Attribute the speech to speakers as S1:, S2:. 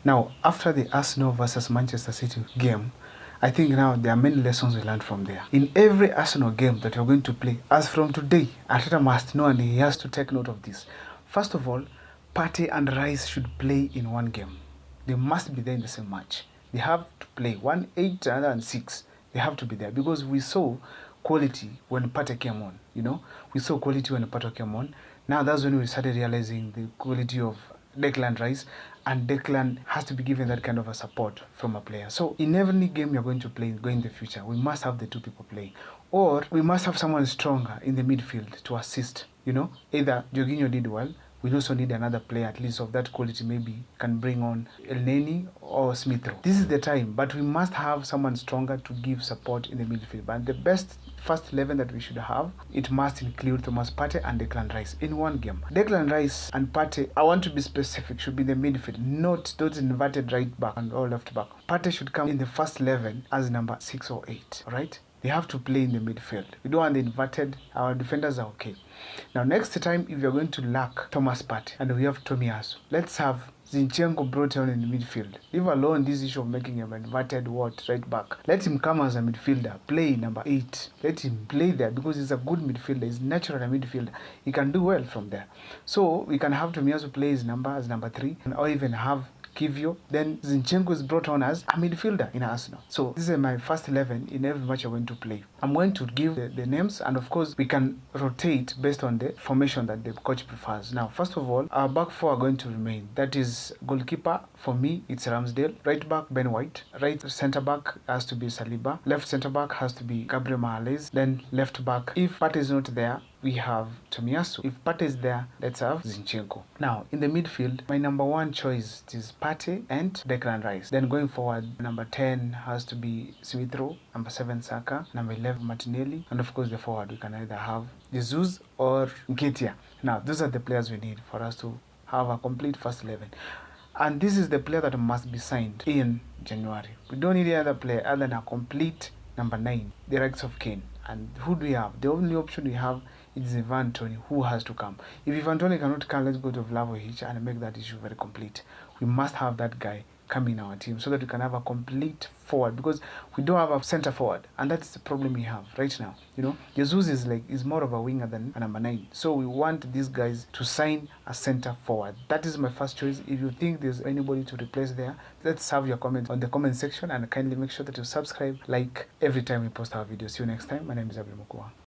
S1: Now, after the Arsenal versus Manchester City game, I think now there are many lessons we learned from there. In every Arsenal game that you're going to play, as from today, Arteta must know and he has to take note of this. First of all, Partey and Rice should play in one game. They must be there in the same match. They have to play 1-8, another and 6. They have to be there because we saw quality when Partey came on. We saw quality when Partey came on. Now that's when we started realizing the quality of Declan Rice, and Declan has to be given that kind of a support from a player. So in every game you're going to play going in the future, we must have the two people playing, or we must have someone stronger in the midfield to assist. Either Jorginho did well. We also need another player at least of that quality, maybe can bring on El Neni or Smith Rowe. This is the time, but we must have someone stronger to give support in the midfield. But the best first 11 that we should have, it must include Thomas Partey and Declan Rice in one game. Declan Rice and Partey, I want to be specific, should be the midfield, not those inverted right back and or left back. Partey should come in the first 11 as number 6 or 8, right? They have to play in the midfield. We don't want the inverted. Our defenders are okay. Now, next time, if you're going to lack Thomas Partey and we have Tomiyasu, let's have Zinchenko brought on in the midfield. Leave alone this issue of making him inverted right back. Let him come as a midfielder, play number 8. Let him play there because he's a good midfielder. He's natural a midfielder. He can do well from there. So we can have Tomiyasu play his number as number 3, or even have Kivio. Then Zinchenko is brought on as a midfielder in Arsenal. So this is my first 11 in every match I'm going to play. I'm going to give the names, and of course we can rotate based on the formation that the coach prefers. Now, first of all, our back 4 are going to remain. That is goalkeeper. For me, it's Ramsdale. Right back, Ben White. Right centre back has to be Saliba. Left centre back has to be Gabriel Magalhaes. Then left back, if Partey is not there, we have Tomiyasu. If Partey is there, let's have Zinchenko. Now, in the midfield, my number 1 choice is Partey and Declan Rice. Then going forward, number 10 has to be Smith Rowe, number 7 Saka, number 11 Martinelli, and of course the forward we can either have Jesus or Nketiah. Now, those are the players we need for us to have a complete first 11. And this is the player that must be signed in January. We don't need any other player other than a complete number 9, the likes of Kane. And who do we have? The only option we have is Ivan Toney, who has to come. If Ivan Toney cannot come, let's go to Vlahovic and make that issue very complete. We must have that guy come in our team so that we can have a complete forward, because we don't have a center forward, and that's the problem we have right now. Jesus is more of a winger than a number 9. So we want these guys to sign a center forward. That is my first choice. If you think there's anybody to replace there, let's have your comment on the comment section, and kindly make sure that you subscribe, like every time we post our videos. See you next time. My name is Abel Mukua.